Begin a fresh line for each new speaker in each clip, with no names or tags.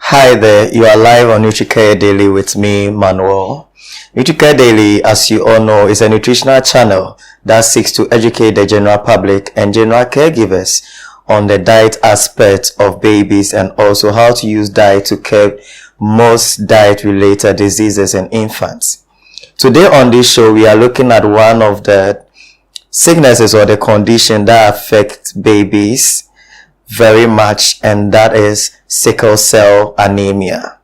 Hi there, you are live on NutriCare Daily with me, Manuel. NutriCare Daily, as you all know, is a nutritional channel that seeks to educate the general public and general caregivers on the diet aspect of babies and also how to use diet to curb most diet-related diseases in infants. Today on this show, we are looking at one of the sicknesses or the condition that affect babies very much, and that is sickle cell anemia.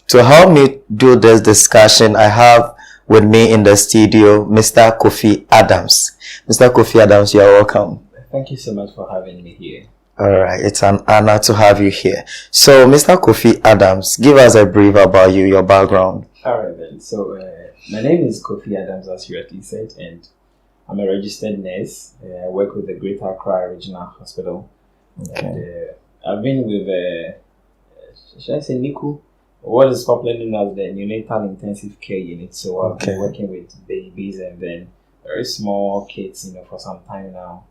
To help me do this discussion, I have with me in the studio Mr. Kofi Adams. Mr. Kofi Adams, you are welcome.
Thank you so much for having me here.
Alright, it's an honor to have you here. So, Mr. Kofi Adams, give us a brief about you, your background.
Alright then, so my name is Kofi Adams, as you rightly said, and I'm a registered nurse. I work with the Greater Accra Regional Hospital.
Okay.
And I've been with, should I say NICU? What is popularly known as the Neonatal Intensive Care Unit. So I've been working with babies and then very small kids, for some time now.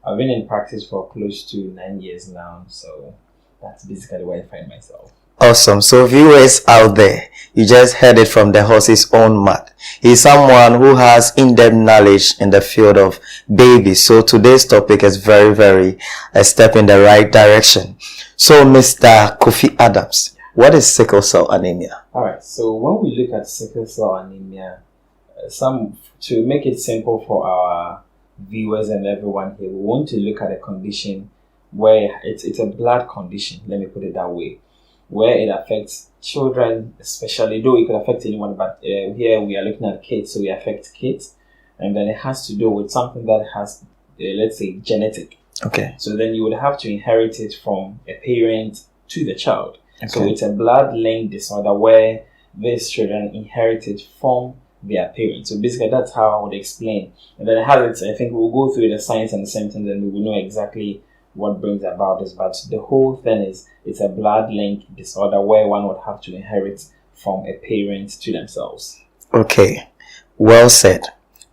I've been in practice for close to 9 years now, so that's basically where I find myself.
Awesome. So viewers out there, you just heard it from the horse's own mouth. He's someone who has in-depth knowledge in the field of babies. So today's topic is very a step in the right direction. So Mr. Kofi Adams, what is sickle cell anemia?
Alright, so when we look at sickle cell anemia, to make it simple for our viewers and everyone here, we want to look at a condition where it's a blood condition, let me put it that way, where it affects children especially, though it could affect anyone, but here we are looking at kids, so it affects kids, and then it has to do with something that has, let's say, genetic.
Okay.
So then you would have to inherit it from a parent to the child.
Okay.
So it's a blood-linked disorder where these children inherit it from their parents. So basically that's how I would explain. And then it has I think we'll go through the signs and the symptoms and we will know exactly what brings about this. But the whole thing is it's a blood-linked disorder where one would have to inherit from a parent to themselves.
Okay, well said.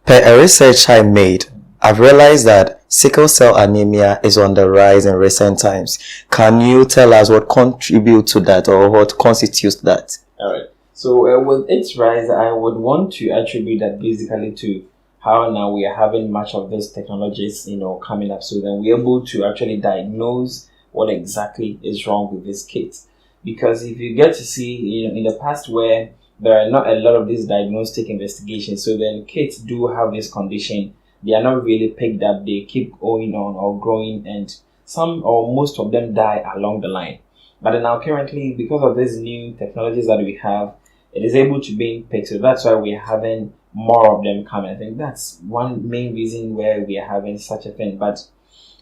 Per a research I made, I've realized that sickle cell anemia is on the rise in recent times. Can you tell us what contributes to that or what constitutes that?
Alright, so with its rise, I would want to attribute that basically to how now we are having much of these technologies, coming up, so then we're able to actually diagnose what exactly is wrong with these kids. Because if you get to see, in the past where there are not a lot of these diagnostic investigations, so then kids do have this condition, they are not really picked up, they keep going on or growing, and some or most of them die along the line. But now currently, because of these new technologies that we have, it is able to be picked, so that's why we are having more of them coming. I think that's one main reason where we are having such a thing. But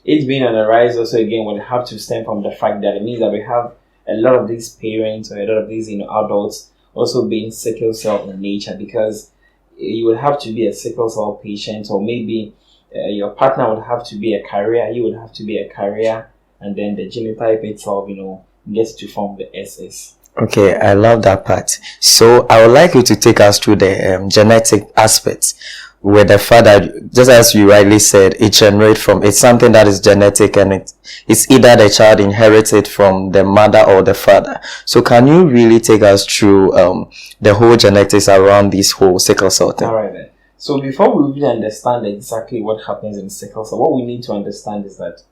it's been on the rise also again would have to stem from the fact that it means that we have a lot of these parents or a lot of these adults also being sickle cell in nature, because you would have to be a sickle cell patient, or maybe your partner would have to be a carrier, you would have to be a carrier, and then the genotype itself, gets to form the SS.
Okay, I love that part. So I would like you to take us through the genetic aspects where the father, just as you rightly said, it's something that is genetic and it's either the child inherits it from the mother or the father. So can you really take us through the whole genetics around this whole sickle cell thing?
Alright then. So before we really understand exactly what happens in sickle cell, what we need to understand is that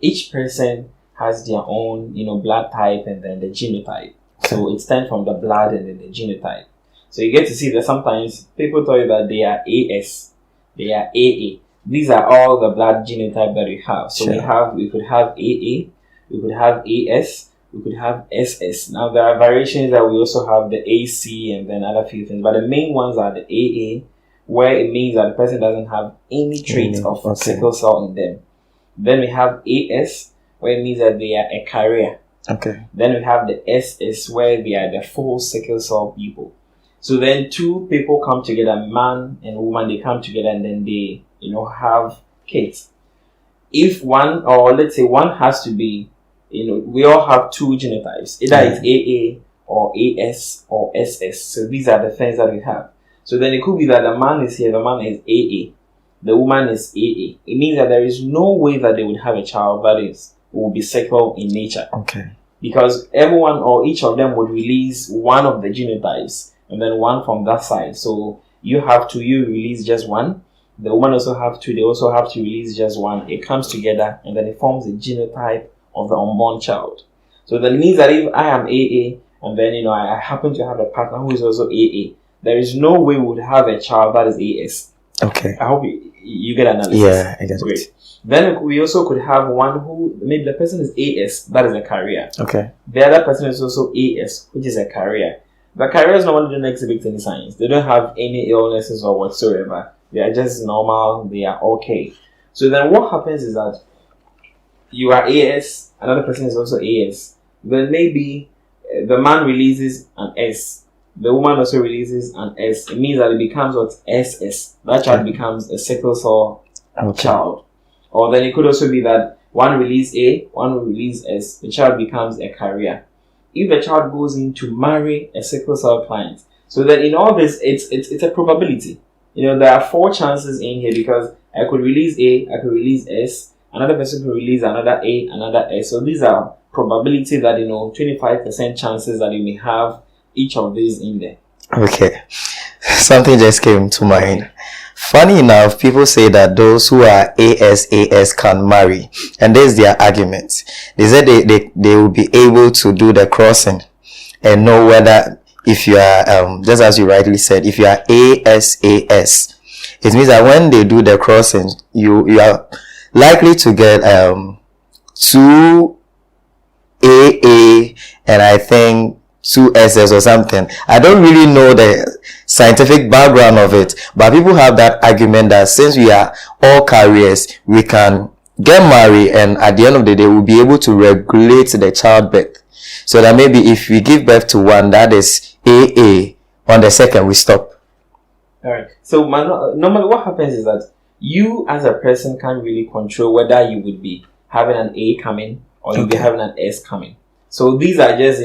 each person has their own, blood type and then the genotype. Okay. So it stems from the blood and then the genotype. So you get to see that sometimes people tell you that they are AS, they are AA. These are all the blood genotype that we have. So sure. we could have AA, we could have AS, we could have SS. Now there are variations that we also have the AC and then other few things. But the main ones are the AA, where it means that the person doesn't have any traits of sickle cell in them. Then we have AS, where it means that they are a carrier.
Okay.
Then we have the SS, where they are the full sickle cell people. So then two people come together, man and woman, they come together and then they, have kids. If one, or let's say one has to be, we all have two genotypes. Either it's AA or AS or SS. So these are the things that we have. So then it could be that the man is here, the man is AA. The woman is AA. It means that there is no way that they would have a child that will be sickle in nature.
Okay.
because everyone or each of them would release one of the genotypes and then one from that side. So you release just one. The woman also have two. They also have to release just one. It comes together and then it forms a genotype of the unborn child. So that means that if I am AA and then I happen to have a partner who is also AA, there is no way we would have a child that is AS.
Okay.
I hope you get analysis.
Yeah, I get
Great.
it.
Then we also could have one who maybe the person is AS, that is a carrier.
Okay.
The other person is also AS, which is a carrier. The carriers normally don't exhibit any signs. They don't have any illnesses or whatsoever. They are just normal. They are okay. So then what happens is that you are AS, another person is also AS. Then maybe the man releases an S. The woman also releases an S. It means that it becomes what? SS. That child becomes a sickle cell child. Or then it could also be that one release A, one release S. The child becomes a carrier. If the child goes in to marry a sickle cell client, so then in all this, it's a probability. There are 4 chances in here because I could release A, I could release S, another person could release another A, another S. So these are probability that 25% chances that you may have each of these in there.
Okay, something just came to mind. Funny enough, people say that those who are AS can marry, and there's their argument. They said they will be able to do the crossing and know whether, if you are just as you rightly said, if you are AS, it means that when they do the crossing, you are likely to get 2 AA and I think 2 SS or something. I don't really know the scientific background of it, but people have that argument that since we are all carriers, we can get married, and at the end of the day, we'll be able to regulate the childbirth. So that maybe if we give birth to one, that is AA, on the second we stop.
All right. So normally what happens is that you as a person can't really control whether you would be having an A coming or you'll be having an S coming. So these are just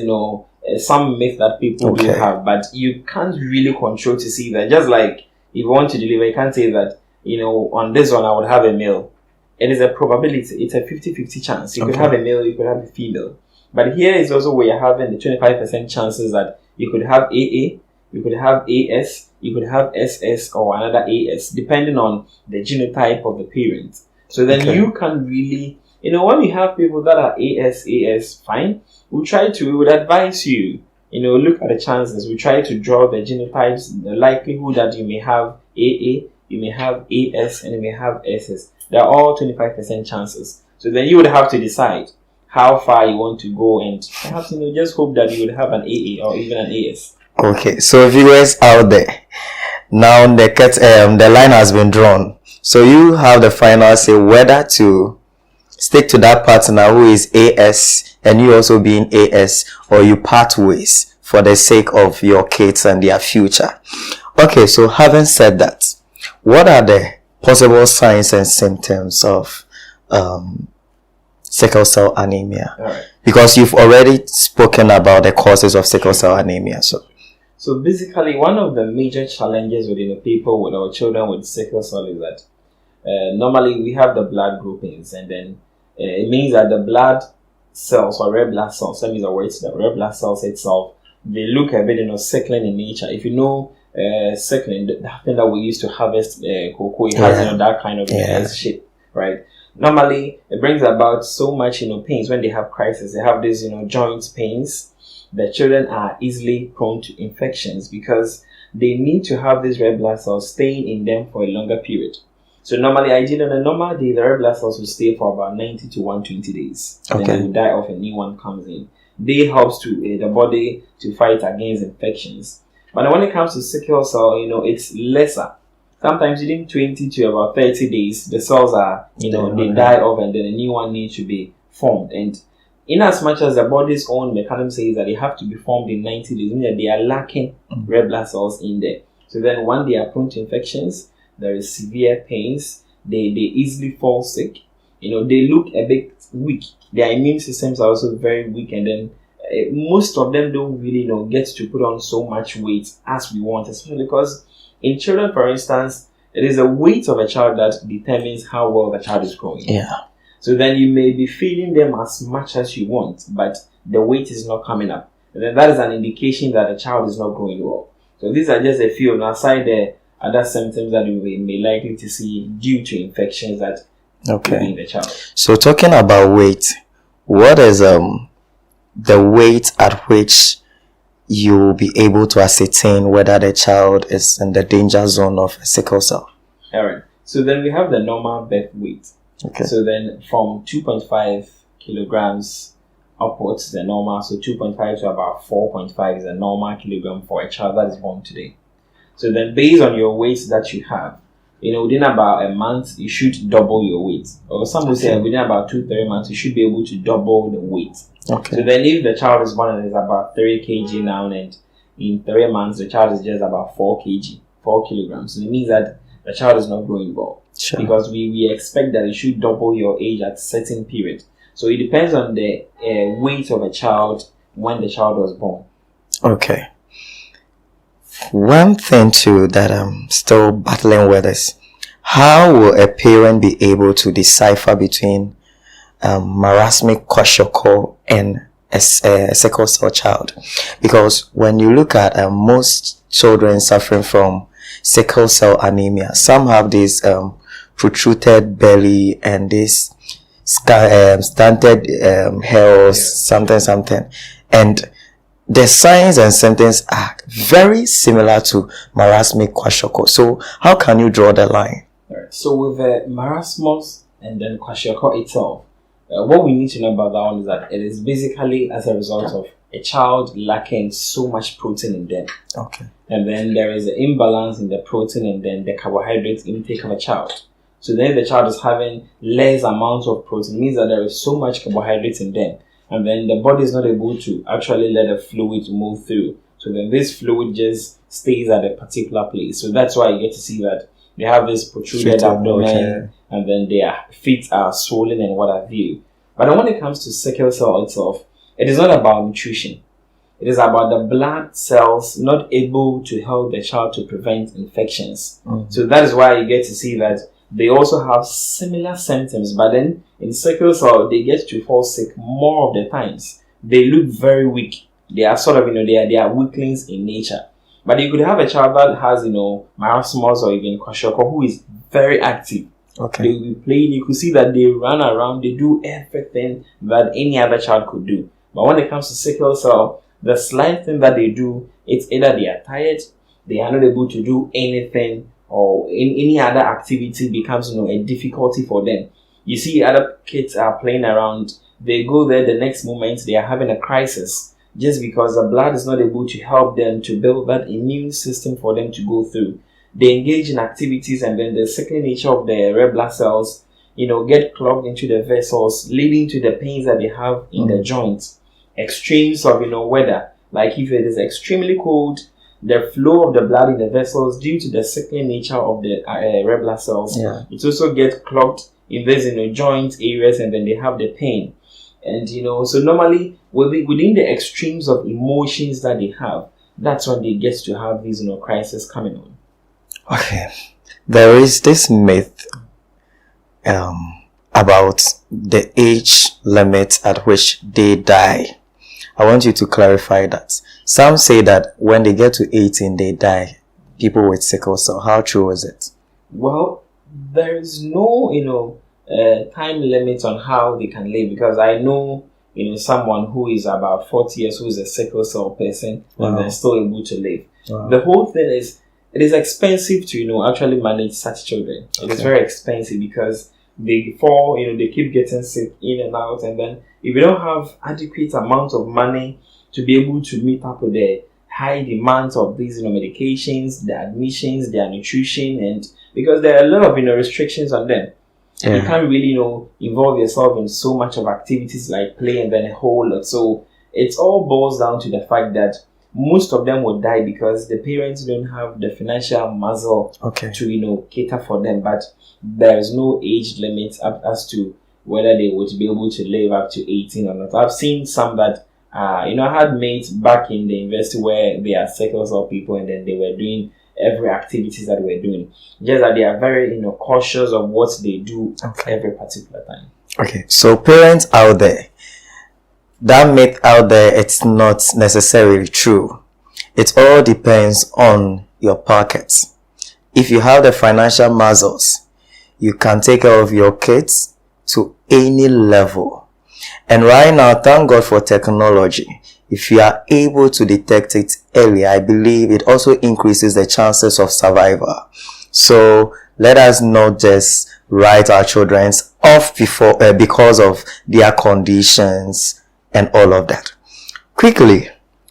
some myth that people do have, but you can't really control to see that. Just like if you want to deliver, you can't say that on this one I would have a male. It is a probability. It's a 50-50 chance. You could have a male, you could have a female. But here is also where you're having the 25% chances that you could have AA, you could have AS, you could have SS or another AS, depending on the genotype of the parent. So then you can really, when you have people that are AS, fine. We would advise you, look at the chances. We try to draw the genotypes, the likelihood that you may have AA, you may have AS, and you may have SS. They're all 25% chances. So then you would have to decide how far you want to go and perhaps, just hope that you would have an AA or even an AS.
Okay, so viewers out there, now the line has been drawn. So you have the final say whether to stick to that partner who is AS and you also being AS, or you part ways for the sake of your kids and their future. Okay, so having said that, what are the possible signs and symptoms of sickle cell anemia?
All right.
Because you've already spoken about the causes of sickle cell anemia.
So basically, one of the major challenges within the people with our children with sickle cell is that normally we have the blood groupings, and then it means that the blood cells or red blood cells, that means the red blood cells itself, they look a bit sickling in nature. If you know sickling, the thing that we used to harvest cocoa, it has that kind of shape, right? Normally, it brings about so much pains when they have crisis. They have these joint pains. The children are easily prone to infections because they need to have these red blood cells staying in them for a longer period. So normally, ideally on a normal day, the red blood cells will stay for about 90 to 120 days. Then they will die off and new one comes in. They helps to the body to fight against infections. But when it comes to sickle cell, it's lesser. Sometimes within 20 to about 30 days, the cells are, they die off and then a new one needs to be formed. And in as much as the body's own mechanism says that they have to be formed in 90 days, meaning that they are lacking red blood cells in there. So then when they are prone to infections, there is severe pains, they easily fall sick, they look a bit weak. Their immune systems are also very weak, and then most of them don't really get to put on so much weight as we want, especially because in children, for instance, it is the weight of a child that determines how well the child is growing.
Yeah.
So then you may be feeding them as much as you want, but the weight is not coming up. And then that is an indication that the child is not growing well. So these are just a few, and aside the other symptoms that you may likely to see due to infections that in the child.
So talking about weight, what is the weight at which you will be able to ascertain whether the child is in the danger zone of sickle cell?
All right. So then we have the normal birth weight.
Okay.
So then from 2.5 kilograms upwards, the normal. So 2.5 to about 4.5 is a normal kilogram for a child that is born today. So then based on your weight that you have, within about a month, you should double your weight. Or some will say within about 2-3 months, you should be able to double the weight.
Okay.
So then if the child is born and is about 3 kg now, and in 3 months, the child is just about 4 kilograms. So it means that the child is not growing well.
Sure.
Because we expect that it should double your age at a certain period. So it depends on the weight of a child when the child was born.
Okay. One thing too that I'm still battling with is, how will a parent be able to decipher between marasmic kwashiorkor and a sickle cell child? Because when you look at most children suffering from sickle cell anemia, some have this protruded belly and this stunted hairs, something, and the signs and symptoms are very similar to marasmic kwashiorkor. So how can you draw the line?
Right. So with the marasmus and then kwashiorkor itself, what we need to know about that one is that it is basically as a result of a child lacking so much protein in them.
Okay.
And then there is an imbalance in the protein and then the carbohydrate intake of a child. So then the child is having less amount of protein. It means that there is so much carbohydrates in them. And then the body is not able to actually let the fluid move through. So then this fluid just stays at a particular place. So that's why you get to see that they have this protruded abdomen, and then their feet are swollen and what have you. But then when it comes to sickle cell itself, it is not about nutrition. It is about the blood cells not able to help the child to prevent infections.
Mm-hmm.
So that is why you get to see that they also have similar symptoms, but then in sickle cell, they get to fall sick more of the times. They look very weak. They are sort of, they are weaklings in nature. But you could have a child that has, marasmus or even kwashiorkor who is very active.
Okay.
They will be playing. You could see that they run around. They do everything that any other child could do. But when it comes to sickle cell, the slight thing that they do, it's either they are tired, they are not able to do anything, or in any other activity becomes a difficulty for them. You see other kids are playing around, they go there, the next moment they are having a crisis just because the blood is not able to help them to build that immune system for them to go through. They engage in activities and then the sickling nature of the red blood cells get clogged into the vessels, leading to the pains that they have in the joints. Extremes of weather, like if it is extremely cold, the flow of the blood in the vessels due to the sickling nature of the red blood cells, it also gets clogged in these joint areas, and then they have the pain. And so normally within the extremes of emotions that they have, that's when they get to have these crises coming on.
Okay, there is this myth about the age limit at which they die. I want you to clarify that. Some say that when they get to 18, they die. People with sickle cell. How true is it?
Well, there is no, time limit on how they can live, because I know, someone who is about 40 years who is a sickle cell person and they're still able to live. Wow. The whole thing is, it is expensive to, actually manage such children. It is very expensive because they fall, they keep getting sick in and out, and then if you don't have adequate amount of money to be able to meet up with the high demands of these medications, the admissions, their nutrition, and because there are a lot of restrictions on them. You can't really involve yourself in so much of activities like play and then a whole lot. So it all boils down to the fact that most of them will die because the parents don't have the financial muscle to cater for them. But there is no age limit as to whether they would be able to live up to 18 or not. I've seen some that I had mates back in the university where they are sickle cell people, and then they were doing every activities that we're doing. Just that they are very cautious of what they do every particular time.
Okay, so parents out there, that myth out there, it's not necessarily true. It all depends on your pockets. If you have the financial muscles, you can take care of your kids to any level. And right now, thank God for technology. If you are able to detect it early, I believe it also increases the chances of survival. So let us not just write our children off because of their conditions and all of that. Quickly,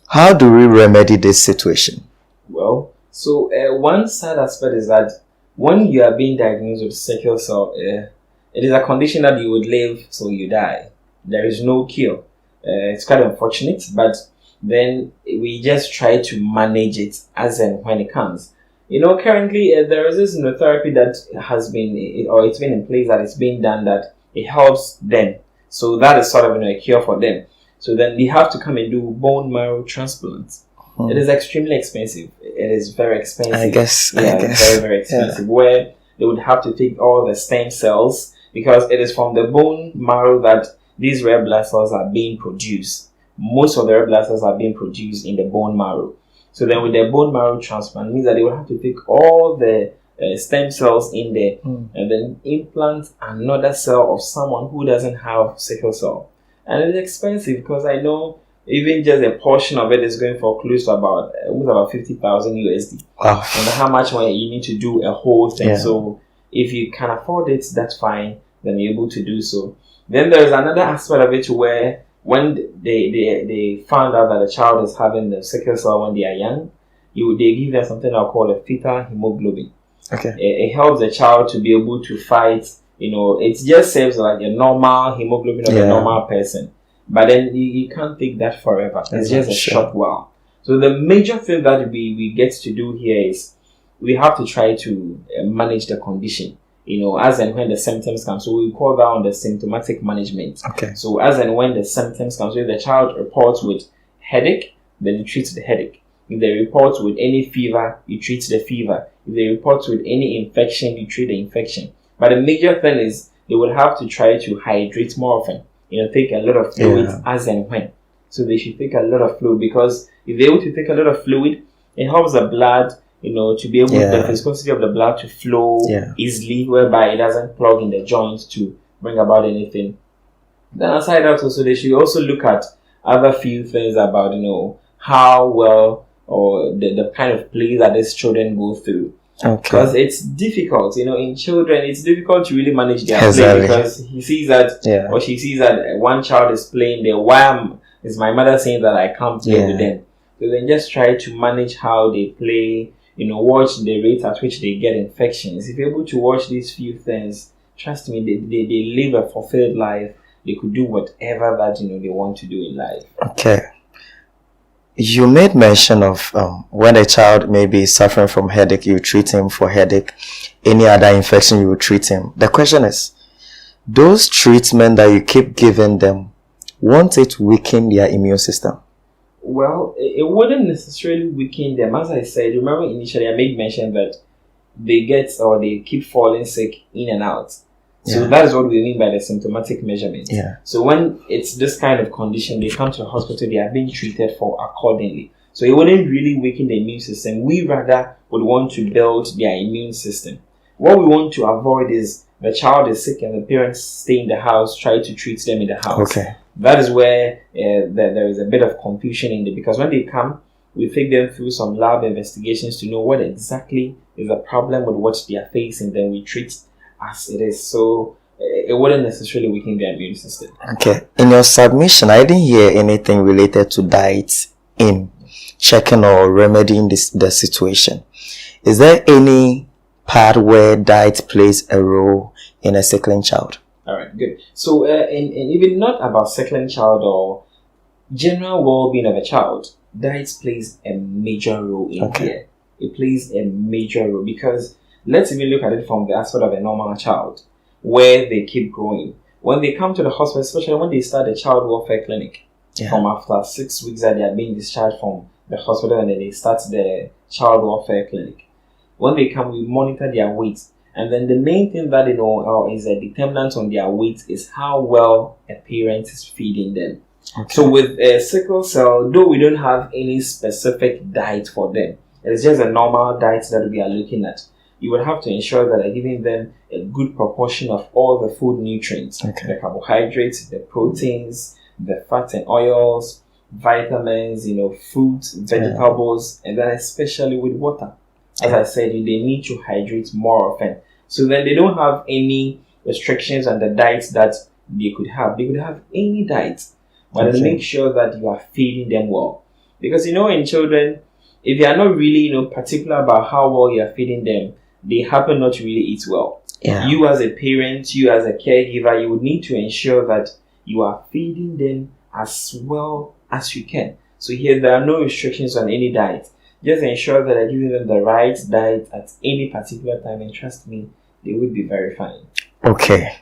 how do we remedy this situation?
Well, so one sad aspect is that when you are being diagnosed with sickle cell, it is a condition that you would live till you die. There is no cure. It's quite unfortunate, but then we just try to manage it as and when it comes. Currently there is this therapy that has been, or it's been in place that it's being done that it helps them. So that is sort of a cure for them. So then they have to come and do bone marrow transplants. It is extremely expensive. It is very expensive.
I guess.
Very, very expensive. Yeah. Where they would have to take all the stem cells because it is from the bone marrow that these red blood cells are being produced. Most of the red blood cells are being produced in the bone marrow. So then with the bone marrow transplant means that they will have to take all the stem cells in there and then implant another cell of someone who doesn't have sickle cell. And it's expensive because I know even just a portion of it is going for close to about 50,000 USD.
Wow.
And how much money you need to do a whole thing.
Yeah.
So if you can afford it, that's fine. Then you're able to do so. Then there's another aspect of it where when they found out that the child is having the sickle cell when they are young, they give them something I'll call a fetal hemoglobin.
Okay.
It helps the child to be able to fight. It just serves like a normal hemoglobin of a normal person. But then you can't take that forever. It's just a short while. So the major thing that we get to do here is we have to try to manage the condition. As and when the symptoms come. So we call that on the symptomatic management.
Okay.
So as and when the symptoms come, so if the child reports with headache, then you treat the headache. If they report with any fever, you treat the fever. If they report with any infection, you treat the infection. But the major thing is they will have to try to hydrate more often. Take a lot of fluid as and when. So they should take a lot of fluid because if they're able to take a lot of fluid, it helps the blood to be able the viscosity of the blood to flow easily, whereby it doesn't clog in the joints to bring about anything. Then aside that also, they should also look at other few things about, how well or the kind of play that these children go through.
Okay.
Because it's difficult, in children, it's difficult to really manage their play because he sees that, or she sees that one child is playing there. Why is my mother saying that I can't play with them? So then just try to manage how they play, watch the rate at which they get infections. If you're able to watch these few things, trust me, they live a fulfilled life. They could do whatever that, they want to do in life.
Okay. You made mention of when a child may be suffering from headache, you treat him for headache. Any other infection, you will treat him. The question is, those treatments that you keep giving them, won't it weaken their immune system?
Well, it wouldn't necessarily weaken them. As I said, remember initially I made mention that they keep falling sick in and out. So that is what we mean by the symptomatic measurement.
Yeah.
So when it's this kind of condition, they come to the hospital, they are being treated for accordingly. So it wouldn't really weaken the immune system. We rather would want to build their immune system. What we want to avoid is the child is sick and the parents stay in the house, try to treat them in the house.
Okay.
That is where there is a bit of confusion in it, because when they come, we take them through some lab investigations to know what exactly is the problem with what they are facing. Then we treat as it is. So it wouldn't necessarily weaken their immune system.
Okay. In your submission, I didn't hear anything related to diet in checking or remedying the situation. Is there any part where diet plays a role in a sickling child?
All right, good. So, and even not about sickling child or general well-being of a child, diet plays a major role in here. It plays a major role because let's even look at it from the aspect of a normal child, where they keep growing. When they come to the hospital, especially when they start the child welfare clinic, from after 6 weeks that they are being discharged from the hospital and then they start the child welfare clinic. When they come, we monitor their weight. And then the main thing that is a determinant on their weight is how well a parent is feeding them. Okay. So with sickle cell, though we don't have any specific diet for them, it's just a normal diet that we are looking at. You would have to ensure that you're giving them a good proportion of all the food nutrients, okay, the carbohydrates, the proteins, the fats and oils, vitamins, fruits, vegetables, and then especially with water. As I said, they need to hydrate more often. So then they don't have any restrictions on the diets that they could have. They could have any diet, but then make sure that you are feeding them well. Because in children, if you are not really particular about how well you are feeding them, they happen not to really eat well. Yeah. You as a parent, you as a caregiver, you would need to ensure that you are feeding them as well as you can. So here there are no restrictions on any diet. Just ensure that you're giving them the right diet at any particular time, and trust me, they will be very fine.
Okay,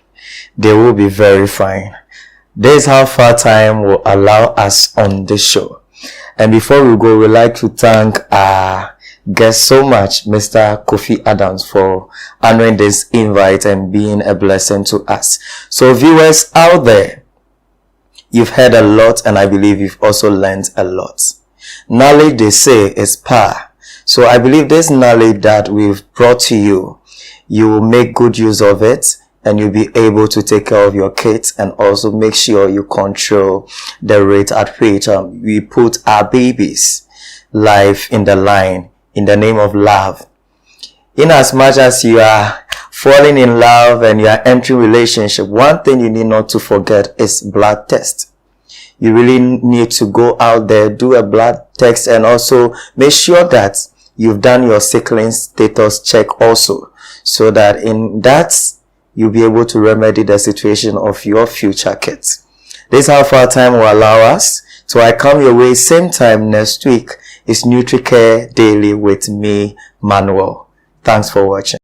they will be very fine. This is how far time will allow us on this show. And before we go, we'd like to thank our guest so much, Mr. Kofi Adams, for honoring this invite and being a blessing to us. So viewers out there, you've heard a lot, and I believe you've also learned a lot. Knowledge, they say, is power. So I believe this knowledge that we've brought to you, you will make good use of it, and you'll be able to take care of your kids, and also make sure you control the rate at which we put our babies' life in the line in the name of love. In as much as you are falling in love and you are entering relationship, one thing you need not to forget is blood test. You really need to go out there, do a blood test, and also make sure that you've done your sickling status check also, so that in that you'll be able to remedy the situation of your future kids. This is how far time will allow us. So I come your way same time next week. It's NutriCare Daily with me, Manuel. Thanks for watching.